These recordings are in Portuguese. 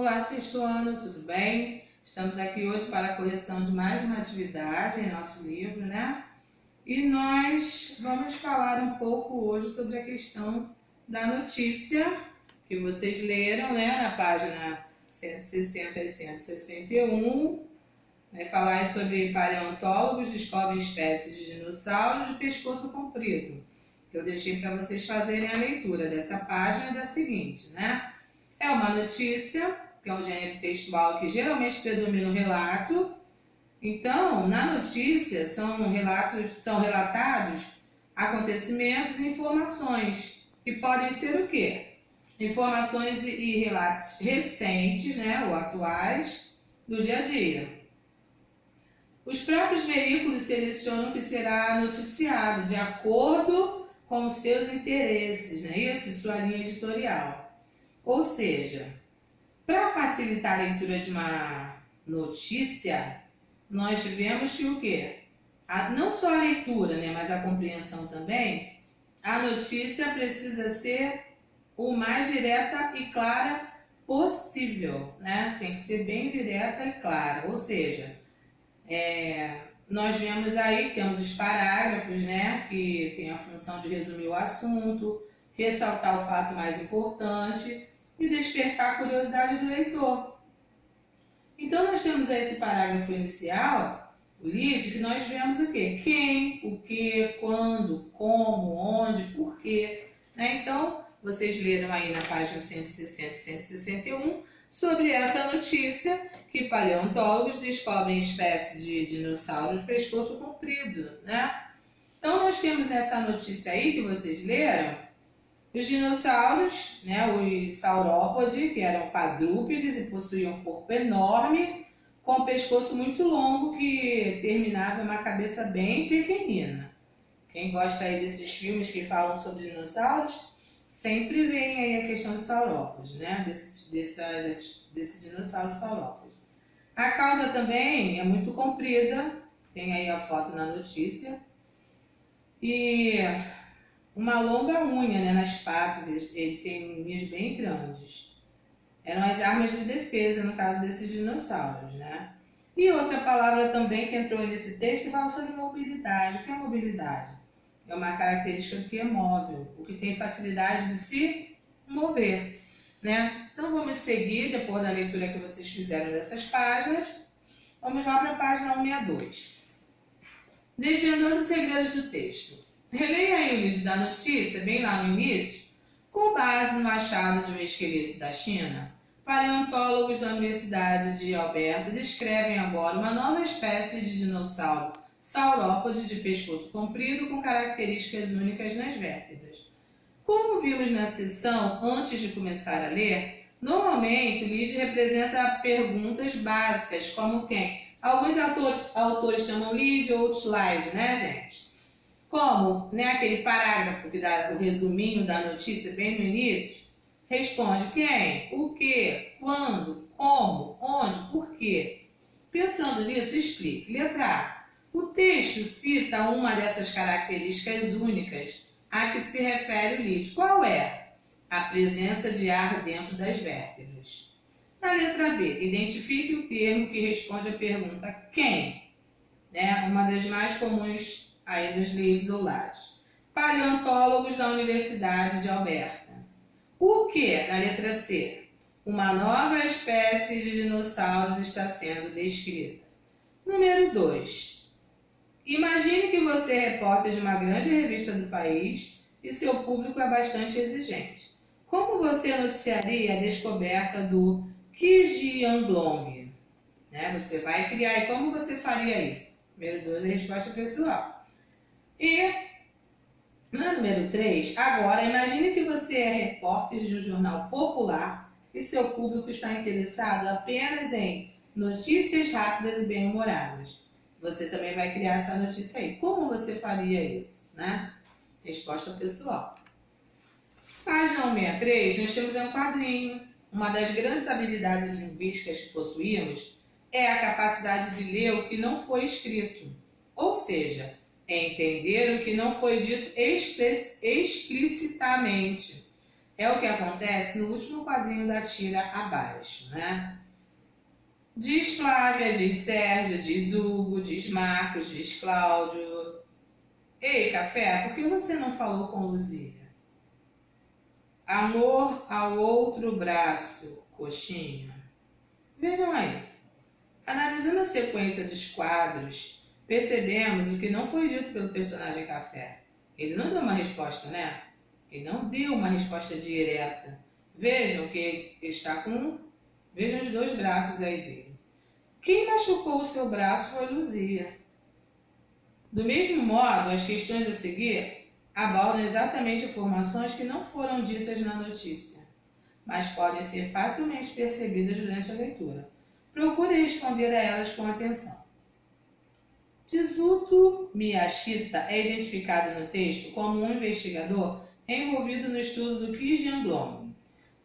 Olá, sexto ano, tudo bem? Estamos aqui hoje para a correção de mais uma atividade em nosso livro, né? E nós vamos falar um pouco hoje sobre a questão da notícia que vocês leram, né? Na página 160 e 161. Vai falar sobre paleontólogos descobrem espécies de dinossauros de pescoço comprido. Eu deixei para vocês fazerem a leitura dessa página da seguinte, né? É uma notícia, que é um gênero textual que geralmente predomina o relato. Então, na notícia são relatados acontecimentos e informações, que podem ser o quê? Informações e relatos recentes, né, ou atuais, do dia a dia. Os próprios veículos selecionam o que será noticiado, de acordo com seus interesses, né, isso, sua linha editorial. Ou seja, para facilitar a leitura de uma notícia, nós tivemos que o quê? Não só a leitura, né, mas a compreensão também, a notícia precisa ser o mais direta e clara possível, né? Tem que ser bem direta e clara, ou seja, nós vemos aí, temos os parágrafos, né, que tem a função de resumir o assunto, ressaltar o fato mais importante e despertar a curiosidade do leitor. Então nós temos aí esse parágrafo inicial, o lead, que nós vemos o quê? Quem, o que, quando, como, onde, por quê. Né? Então, vocês leram aí na página 160 e 161 sobre essa notícia que paleontólogos descobrem espécies de dinossauros de pescoço comprido. Né? Então nós temos essa notícia aí que vocês leram. Os dinossauros, né, os saurópodes, que eram quadrúpedes e possuíam um corpo enorme, com um pescoço muito longo que terminava em uma cabeça bem pequenina. Quem gosta aí desses filmes que falam sobre dinossauros, sempre vem aí a questão dos saurópodes, né, desse dinossauro saurópode. A cauda também é muito comprida, tem aí a foto na notícia, e uma longa unha, né, nas patas, ele tem unhas bem grandes. Eram as armas de defesa, no caso desses dinossauros, né? E outra palavra também que entrou nesse texto fala sobre mobilidade. O que é mobilidade? É uma característica do que é móvel, o que tem facilidade de se mover, né? Então vamos seguir, depois da leitura que vocês fizeram dessas páginas, vamos lá para a página 162. Desvendando os segredos do texto. Releia aí o vídeo da notícia, bem lá no início. Com base no achado de um esqueleto da China, paleontólogos da Universidade de Alberta descrevem agora uma nova espécie de dinossauro saurópode de pescoço comprido com características únicas nas vértebras. Como vimos na sessão antes de começar a ler, normalmente o lead representa perguntas básicas, como quem? Alguns autores chamam lead, outros slide, né, gente? Como, né, aquele parágrafo que dá o resuminho da notícia bem no início, responde quem, o que, quando, como, onde, por quê. Pensando nisso, explique. Letra A. O texto cita uma dessas características únicas a que se refere o lead. Qual é? A presença de ar dentro das vértebras. Na letra B, identifique o termo que responde à pergunta quem, né, uma das mais comuns aí nos leads ou lads. Paleontólogos da Universidade de Alberta. O que, na letra C? Uma nova espécie de dinossauros está sendo descrita. Número 2. Imagine que você é repórter de uma grande revista do país e seu público é bastante exigente. Como você noticiaria a descoberta do Qijianglong? Né? Você vai criar, e como você faria isso? Número 2, a resposta pessoal. E na número 3, agora imagine que você é repórter de um jornal popular e seu público está interessado apenas em notícias rápidas e bem-humoradas. Você também vai criar essa notícia aí. Como você faria isso, né? Resposta pessoal. Página 163, nós temos um quadrinho. Uma das grandes habilidades linguísticas que possuímos é a capacidade de ler o que não foi escrito. Ou seja, entender o que não foi dito explicitamente. é o que acontece no último quadrinho da tira abaixo, né? Diz Flávia, diz Sérgio, diz Hugo, diz Marcos, diz Cláudio. Ei, Café, por que você não falou com Luzia? Amor ao outro braço, coxinha. Vejam aí. Analisando a sequência dos quadros, percebemos o que não foi dito pelo personagem Café. Ele não deu uma resposta, né? Ele não deu uma resposta direta. Vejam que ele está com... Vejam os dois braços aí dele. Quem machucou o seu braço foi Luzia. Do mesmo modo, as questões a seguir abordam exatamente informações que não foram ditas na notícia, mas podem ser facilmente percebidas durante a leitura. Procure responder a elas com atenção. Tsuto Miyashita é identificado no texto como um investigador envolvido no estudo do Qijianglong.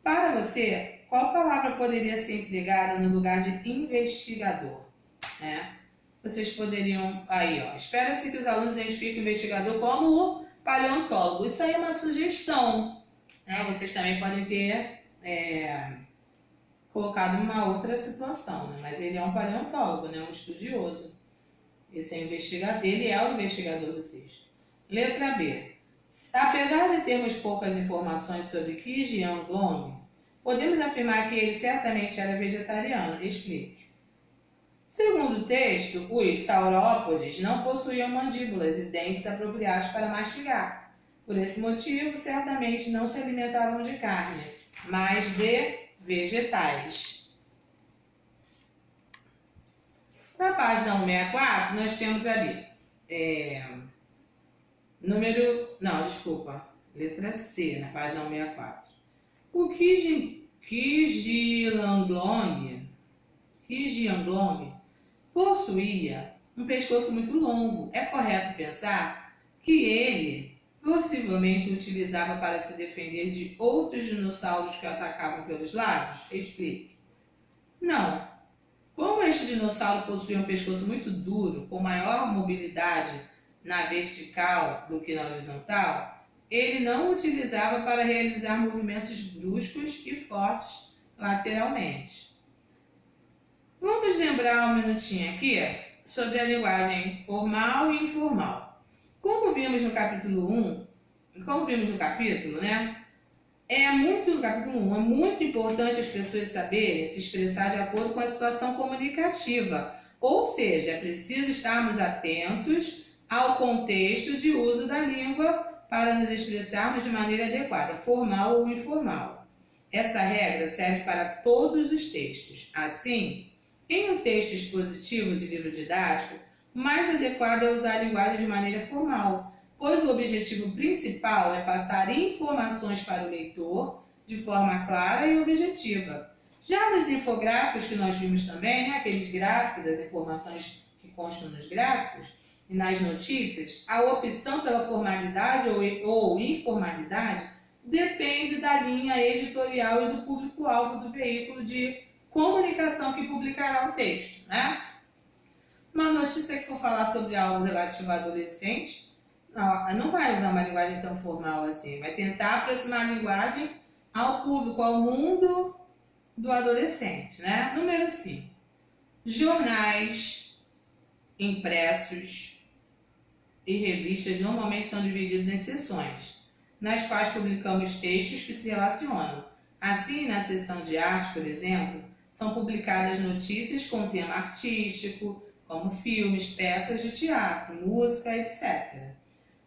Para você, qual palavra poderia ser empregada no lugar de investigador? Vocês poderiam... Aí, ó. Espera-se que os alunos identifiquem o investigador como o paleontólogo. Isso aí é uma sugestão. Vocês também podem ter colocado uma outra situação, né? Mas ele é um paleontólogo, né? Um estudioso. Ele é o investigador do texto. Letra B. Apesar de termos poucas informações sobre Qijianglong, podemos afirmar que ele certamente era vegetariano. Explique. Segundo o texto, os saurópodes não possuíam mandíbulas e dentes apropriados para mastigar. Por esse motivo, certamente não se alimentavam de carne, mas de vegetais. Na página 164, nós temos ali letra C, na página 164. O Qijianglong possuía um pescoço muito longo. É correto pensar que ele possivelmente utilizava para se defender de outros dinossauros que o atacavam pelos lados? Explique. Não. Como este dinossauro possuía um pescoço muito duro, com maior mobilidade na vertical do que na horizontal, ele não o utilizava para realizar movimentos bruscos e fortes lateralmente. Vamos lembrar um minutinho aqui sobre a linguagem formal e informal. Como vimos no capítulo 1, né? No capítulo 1, é muito importante as pessoas saberem se expressar de acordo com a situação comunicativa. Ou seja, é preciso estarmos atentos ao contexto de uso da língua para nos expressarmos de maneira adequada, formal ou informal. Essa regra serve para todos os textos. Assim, em um texto expositivo de livro didático, o mais adequado é usar a linguagem de maneira formal, pois o objetivo principal é passar informações para o leitor de forma clara e objetiva. Já nos infográficos que nós vimos também, aqueles gráficos, as informações que constam nos gráficos, e nas notícias, a opção pela formalidade ou informalidade depende da linha editorial e do público-alvo do veículo de comunicação que publicará o texto, né? Uma notícia que for falar sobre algo relativo a adolescente, não vai usar uma linguagem tão formal assim, vai tentar aproximar a linguagem ao público, ao mundo do adolescente, né? Número 5. Jornais impressos e revistas normalmente são divididos em seções, nas quais publicamos textos que se relacionam. Assim, na seção de arte, por exemplo, são publicadas notícias com tema artístico, como filmes, peças de teatro, música, etc.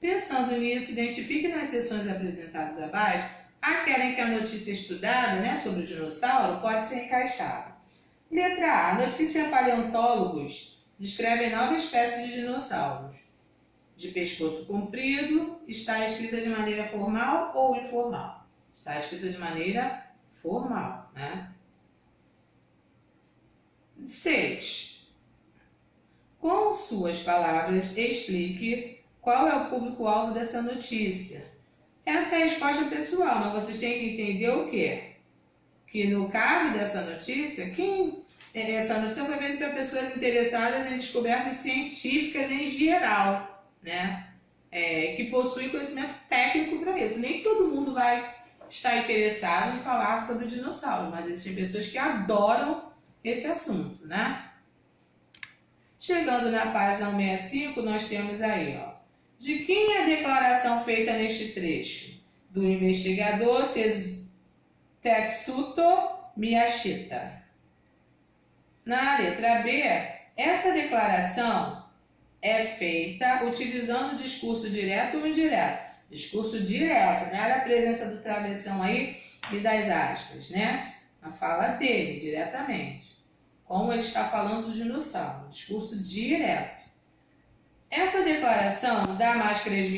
Pensando nisso, identifique nas seções apresentadas abaixo aquela em que a notícia estudada, sobre o dinossauro pode ser encaixada. Letra A. Notícia paleontólogos descrevem 9 espécies de dinossauros. De pescoço comprido, está escrita de maneira formal ou informal? Está escrita de maneira formal, né? 6. Com suas palavras, explique qual é o público-alvo dessa notícia. Essa é a resposta pessoal, mas vocês têm que entender o quê? Que no caso dessa notícia, essa notícia foi feita para pessoas interessadas em descobertas científicas em geral, né? Que possuem conhecimento técnico para isso. Nem todo mundo vai está interessado em falar sobre dinossauro, mas existem pessoas que adoram esse assunto, né? Chegando na página 165, nós temos aí, ó. De quem é a declaração feita neste trecho? Do investigador Tetsuto Miyashita. Na letra B, essa declaração é feita utilizando discurso direto ou indireto. Discurso direto, né? Olha a presença do travessão aí e das aspas, né? A fala dele, diretamente. Como ele está falando do dinossauro. Discurso direto. Essa declaração da mais